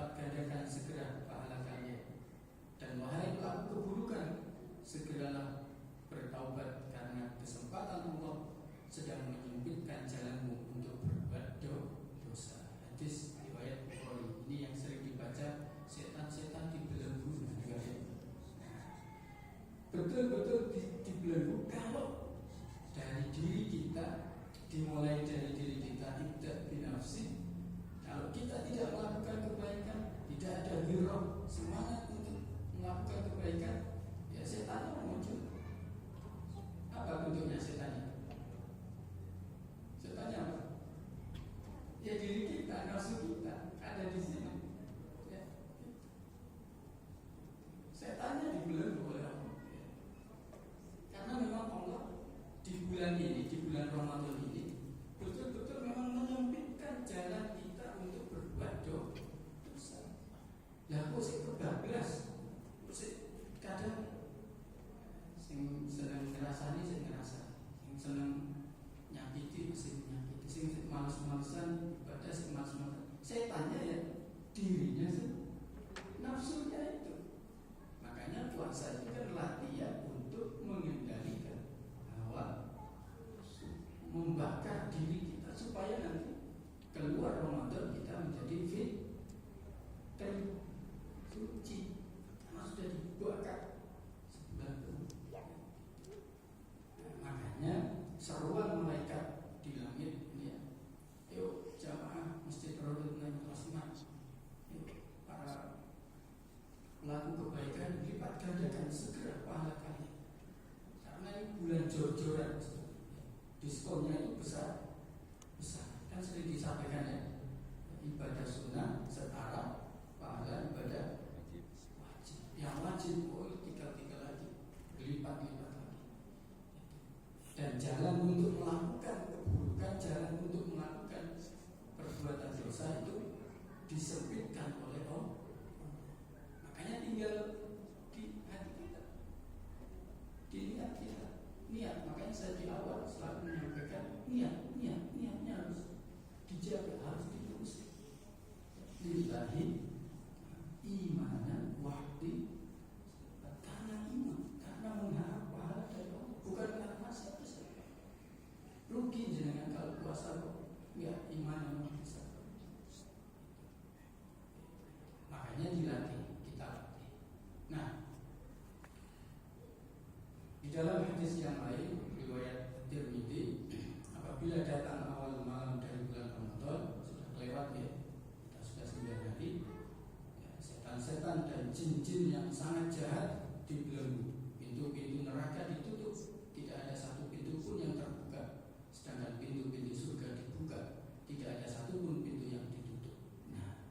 lipat gandakan segera pahala kalian. Dan wahai pelaku keburukan, segeralah bertaubat karena kesempatan Allah sedang menyempitkan jalanmu untuk berbuat dosa. Hadis riwayat Bukhari. Ini yang sering dibaca, setan-setan dibelenggu. Betul-betul dibelenggu kalau dari diri kita, dimulai dari diri kita, ibda binafsi. Kalau kita tidak melakukan kebaikan, tidak ada hirah, semangat untuk melakukan kebaikan, ya setan muncul. Apa bentuknya setannya? Setannya apa? Ya diri kita, nafsu kita ada di sini. Ya. Setannya dibelenggu oleh Allah. Ya. Karena memang Allah di bulan ini, di bulan Ramadan ini, betul-betul memang menyempitkan jalan kita untuk berbuat dosa. Ya kok sih kebablas, kadang sing seneng ngerasani sing ngerasa, sing seneng nyakiti sing nyakiti, sing males-malesan ibadah sing males-malesan. Setannya ya dirinya sih, nafsunya itu. Makanya puasa itu kan latihan untuk mengendalikan hawa, membakar diri kita supaya nanti keluar Ramadan kita menjadi fit, suci, karena sudah dibakar sebulan penuh. Makanya seruan malaikat di langit ini ya, yuk jamaah Masjid Raudhatul Rahmah, yuk para pelaku kebaikan lipat gandakan segera pahala kalian. Karena ini bulan jor-joran, diskonnya itu besar. Kan sering disampaikan ya, ibadah sunnah setara pahala ibadah wajib. Yang wajib tiga lagi, berlipat-lipat lagi. Dan jalan untuk melakukan keburukan, jalan untuk melakukan perbuatan dosa itu disempitkan oleh Allah. Makanya tinggal di hati kita, di niat kita. Niat, makanya saya di awal selalu menyampaikan niatnya harus dijaga, harus diteruskan. Lillahi imanan wahdi, karena iman, karena mengharap pahala dari Allah, bukan karena siapa-siapa. Rugi jenengan kalau puasa kok ya iman yang besar. Makanya dilatih, kita latih. Nah, di dalam hadis yang lain riwayat Tirmidzi, apabila datang awal malam dari bulan Ramadan, sudah lewat ya, kita sudah 9 hari, ya, setan-setan dan jin-jin yang sangat jahat dibelenggu, pintu-pintu neraka ditutup, tidak ada satu pintu pun yang terbuka, sedangkan pintu-pintu surga dibuka, tidak ada satu pun pintu yang ditutup. Nah,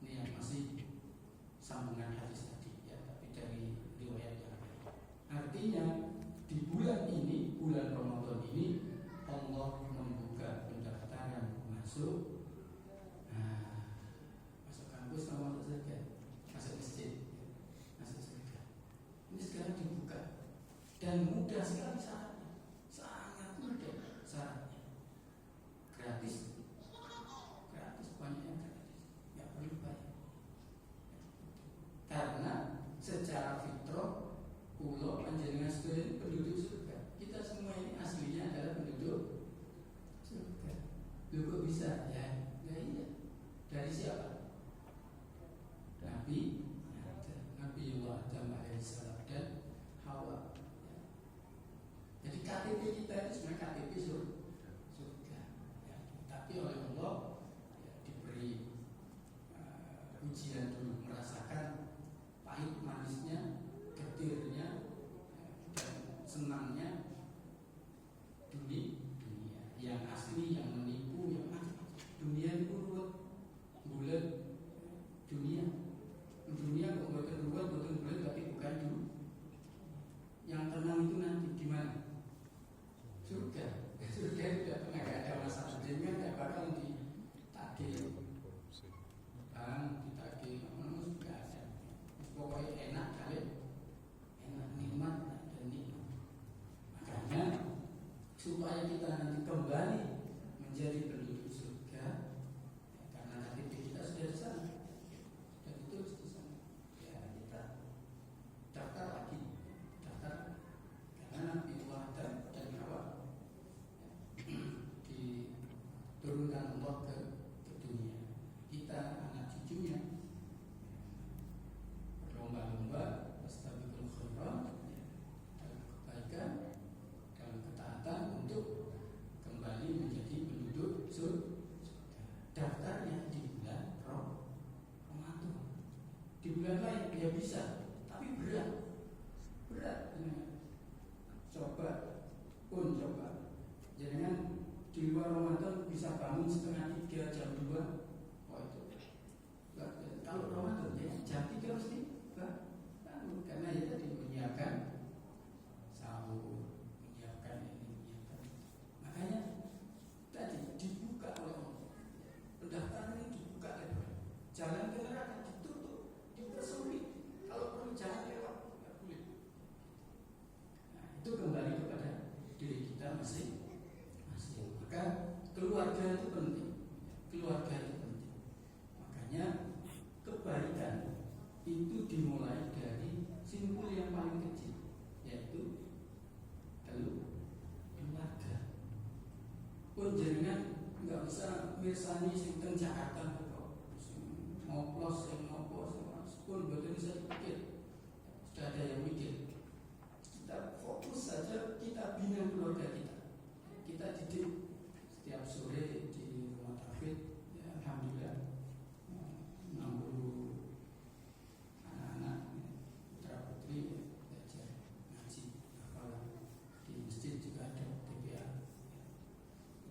ini yang masih sambungan hadis tadi ya, tapi dari riwayat yang lain. Artinya di bulan ini, bulan Ramadan ini, Allah membuka pendaftaran masuk, masuk kampus, masuk surga, masuk masjid, masuk surga. Ini sekarang dibuka dan mudah sekali syaratnya, sangat mudah syaratnya, gratis, banyak yang gratis, nggak perlu bayar. Karena secara fitrah pulau panjenengan sedaya penduduk surga. Kita semua ini aslinya adalah penduduk surga. Loh kok bisa? Ya iya. Dari siapa? Nabi Adam alaihissalam dan Hawa. Ya. Jadi KTP kita itu sebenarnya KTP surga. Ya. Tapi oleh Allah ya, diberi ujian dulu, merasakan pahit manisnya, getirnya, dan senangnya dunia yang asli, yang menipu, yang macam-macam. Dunia itu ruwet, bulat, dunia kok bukan ruwet, bukan bulat, tapi bukan dulu. Yang tenang itu nanti di mana? Surga itu tidak pernah ada masalah. Jadi kan tidak bakal ditagih, ditagih Allah ke dunia. Kita anak cucunya berlomba-lomba fastabiqul khairat, dalam kebaikan, dalam ketaatan untuk kembali menjadi penduduk surga. Daftarnya di bulan Ramadan. Di bulan lain dia bisa, tapi berat. Coba jangan di luar Ramadan bisa bangun setengah 3 jam 2. Oh itu kalau Ramadan ya jam 3 mesti bangun, karena ya tadi menyiapkan sahur, menyiapkan ini, menyiapkan. Makanya tadi dibuka oleh Allah, pendaftaran ini dibuka lebar, jalan ke neraka ditutup, dipersempit. Kalau perlu jalan lewat nggak boleh. Nah, itu kembali kepada diri kita masing-masing. Maka keluarga itu penting. Makanya kebaikan itu dimulai dari simpul yang paling kecil, yaitu keluarga. Pun jenengan nggak usah mirsani sing teng Jakarta kok, ngoplos yang ngoplos, pun betul bisa dipikir. Sudah ada yang mikir. Kita fokus saja, kita bina keluarga kita. Kita didik setiap sore di rumah tafid, ya, alhamdulillah 60 anak-anak putra putri belajar ngaji, hafalan. Di masjid juga ada TPA.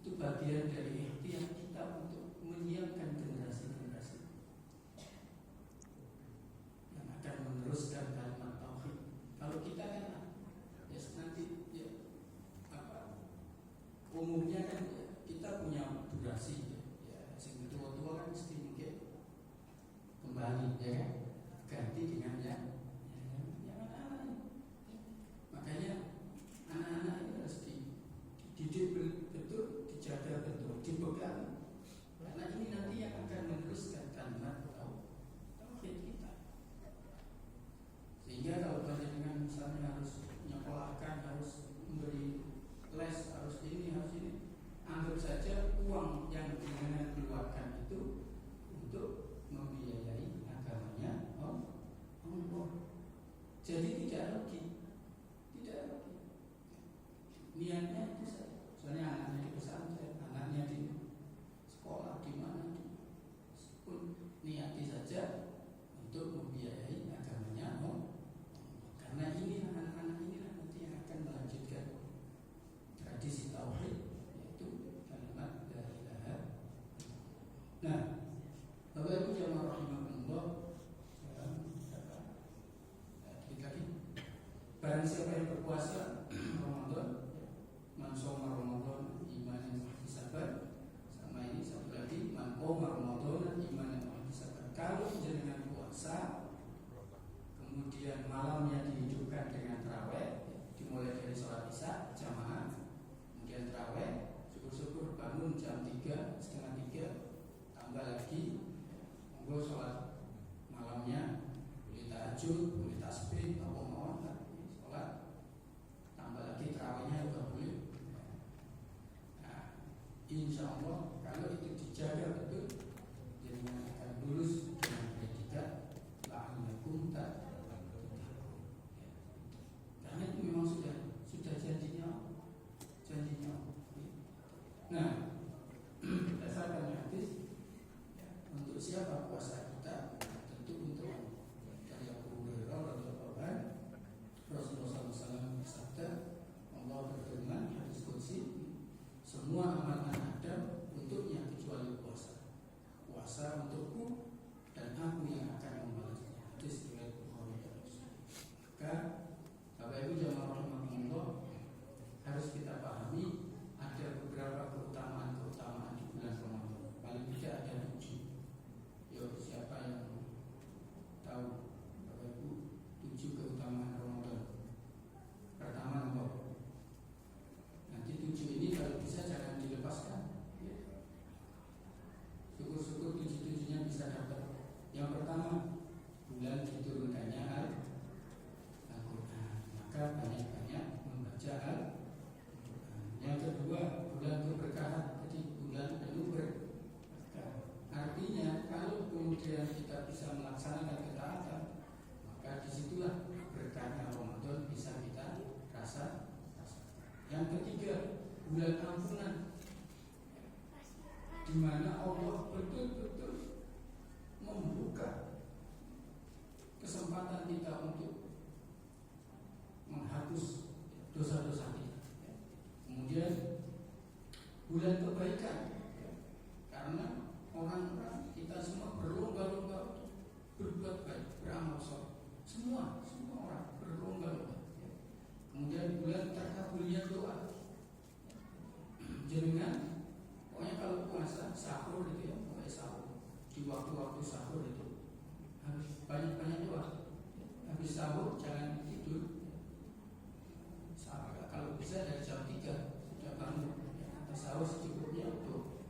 Itu bagian dari ikhtiar kita untuk menyiapkan generasi-generasi yang akan meneruskan kalimat tauhid. Kalau kita kan ya nanti ya umumnya kan ya, kita punya durasi ya, sing tua-tua kan mesti mungkin kembali ya kan, ganti dengan yang anak-anak. Makanya anak-anak itu harus dididik betul, dijaga betul, dibekali, karena ini nanti yang akan meneruskan kalimat tauhid kita. Sehingga kalau dengan misalnya harus menyekolahkan, harus memberi les, harus ini, anggap saja uang yang dengan keluarkan itu untuk membiayai agamanya Allah. Jadi tidak rugi. Niatnya itu saja. Soalnya anaknya di pesantren, anaknya di sekolah di mana, pun niati saja untuk membiayai agamanya Allah. Karena ini anak-anak inilah nanti yang akan melanjutkan tradisi tauhid, yaitu kalimat la ilaha. Nah, Bapak Ibu jamaah rahimakumullah, lagi barang siapa yang berpuasa Ramadan, man shoma Ramadan imanan wa ihtisaban, sama ini satu lagi man qoma Ramadan imanan wa ihtisaban. Kalau jenengan puasa kemudian malamnya dihidupkan dengan tarawih, dimulai dari sholat isya jamaah, kemudian tarawih, syukur-syukur bangun jam 3, setengah 3, tambah lagi monggo sholat malamnya, boleh tahajud, boleh tasbih, apa mau sholat, tambah lagi tarawihnya juga boleh. Nah, insya Allah kalau itu dijaga betul, jangan akan lulus dengan predikat la'allakum tattaqun. Karena itu memang sudah janjinya. Nah, berdasarkan hadis, untuk siapa puasa kita? Tentu untuk dari Abu Hurairah radhiyallahu anhu, Rasulullah SAW bersabda, Allah berfirman hadis qudsi, semua amal anak Adam untuknya kecuali puasa. Puasa untukku dan aku yang akan membalasnya. Hadis riwayat Bukhari dan Muslim. Maka Bapak Ibu jamaah rahimakumullah, harus kita pahami ada beberapa keutamaan di bulan Ramadan. Paling tidak ada 7. Yo, siapa yang tahu Bapak Ibu 7 keutamaan Ramadan? Pertama apa? Nanti 7 ini kalau bisa jangan dilepaskan. Ya. Syukur-syukur 7-7-nya bisa dapat. Yang pertama, bulan diturunkannya Al-Quran. Maka banyak-banyak membaca Al-Quran. Yang kedua, bulan keberkahan. Jadi bulan penuh kemudian kita bisa melaksanakan ketaatan, maka disitulah berkahnya Ramadan bisa kita rasakan. Yang ketiga, bulan ampunan, di mana Allah betul-betul membuka kesempatan kita untuk menghapus dosa-dosa kita. Kemudian bulan kebaikan, karena orang-orang kita semua berlomba-lomba berbuat baik, beramal soleh, semua orang berlomba-lomba. Kemudian bulan terkabulnya doa, jenengan pokoknya kalau puasa sahur itu ya, pokoknya sahur di waktu-waktu sahur itu harus banyak-banyak doa. Habis sahur jangan tidur. Kalau bisa dari jam 3 sudah bangun. Habis sahur secukupnya untuk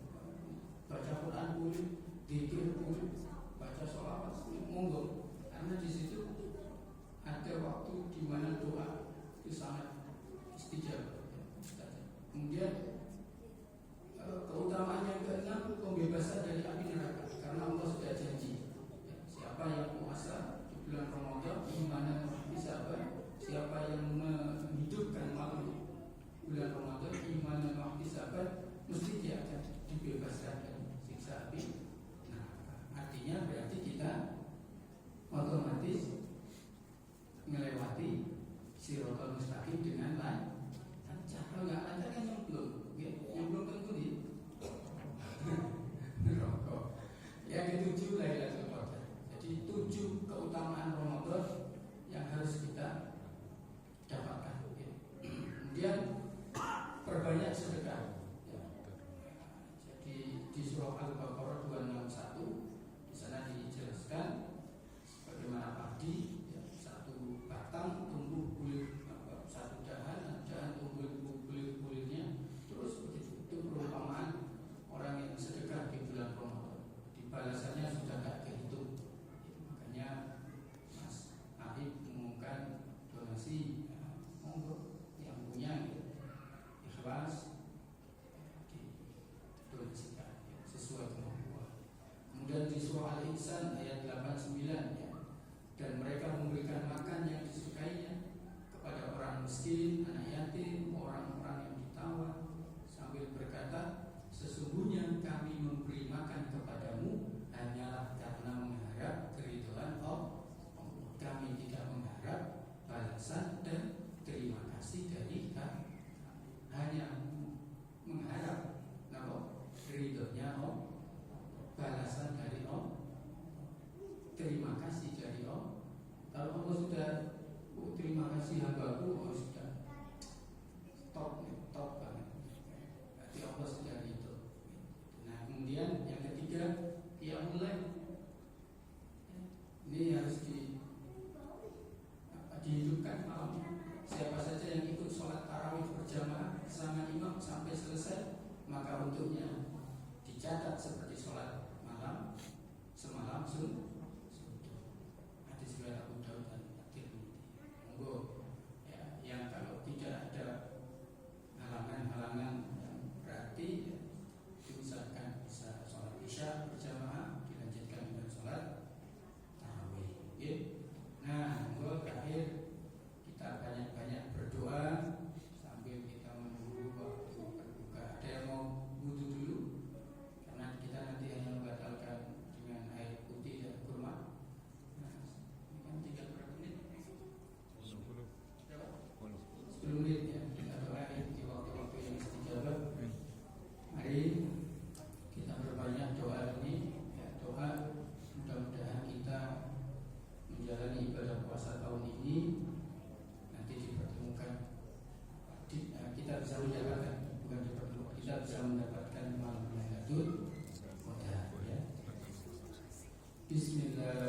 baca Quran boleh, zikir boleh, baca sholawat monggo. Karena di situ ada waktu di mana doa itu sangat istijabah. Kemudian keutamaan yang keenam, pembebasan dari api neraka, karena Allah sudah janji, siapa yang puasa di bulan Ramadan imanan ihtisaban, siapa yang menghidupkan malam bulan Ramadan imanan ihtisaban, mesti dia akan dibebaskan dari siksa api. Nah, artinya berarti kita otomatis melewati Shiratal Mustaqim dengan lancar. Kalau nggak lancar kan yang belum tentu di neraka. Yang ketujuh Lailatul Qadar. Jadi 7 keutamaan Ramadan yang harus kita dapatkan. Kemudian perbanyak sedekah. Jadi di surah Al-Baqarah 261 di sana dijelaskan bagaimana padi satu batang tumbuh bulir, satu dahan tumbuh bulir-bulirnya terus begitu. Itu perumpamaan orang yang sedekah di bulan Ramadan. Di balasannya sudah tidak kehitung. Makanya Mas Habib mengumumkan donasi, monggo yang punya ikhlas didonasikan sesuai kemampuan. Kemudian di surah Al-Insan ayat 89 ya, dan mereka memberikan makan yang disukainya kepada orang miskin, anak yatim, orang-orang yang ditawan, sambil berkata, sesungguhnya kami memberi makan kepadamu hanyalah karena mengharap keridhaan Allah. Kami tidak mengharap balasan dan terima kasih dari kami, hanya mengharap ridhonya Allah, balasan dari Allah, terima kasih dari Allah. Kalau Allah sudah terima kasih hambaku, sudah top banget. Berarti Allah sudah ridho. Nah, kemudian yang ketiga, qiyamul lail. Ini harus dihidupkan malam. Siapa saja yang ikut sholat tarawih berjamaah bersama imam sampai selesai, maka untuknya dicatat seperti sholat malam semalam suntuk. Hadis riwayat Abu Daud dan At-Tirmidzi. Monggo ya, yang kalau tidak ada halangan-halangan yang berarti ya, misalkan bisa sholat isya berjamaah dilanjutkan dengan sholat tarawih. Ya. Nah, monggo terakhir kita banyak-banyak berdoa sambil kita menunggu waktu berbuka. Ada yang mau wudhu dulu? Karena kita nanti hanya membatalkan dengan air putih dan kurma. Nah, ini kan tinggal berapa menit? 10 menit ya. Kita doain di waktu-waktu yang istijabah. Mari kita berbanyak doa ini ya, doa mudah-mudahan kita menjalani ibadah puasa tahun ini nanti dipertemukan kita bisa mendapatkan, bukan dipertemukan, kita bisa mendapatkan malam Lailatul Qadar ya. Bismillah.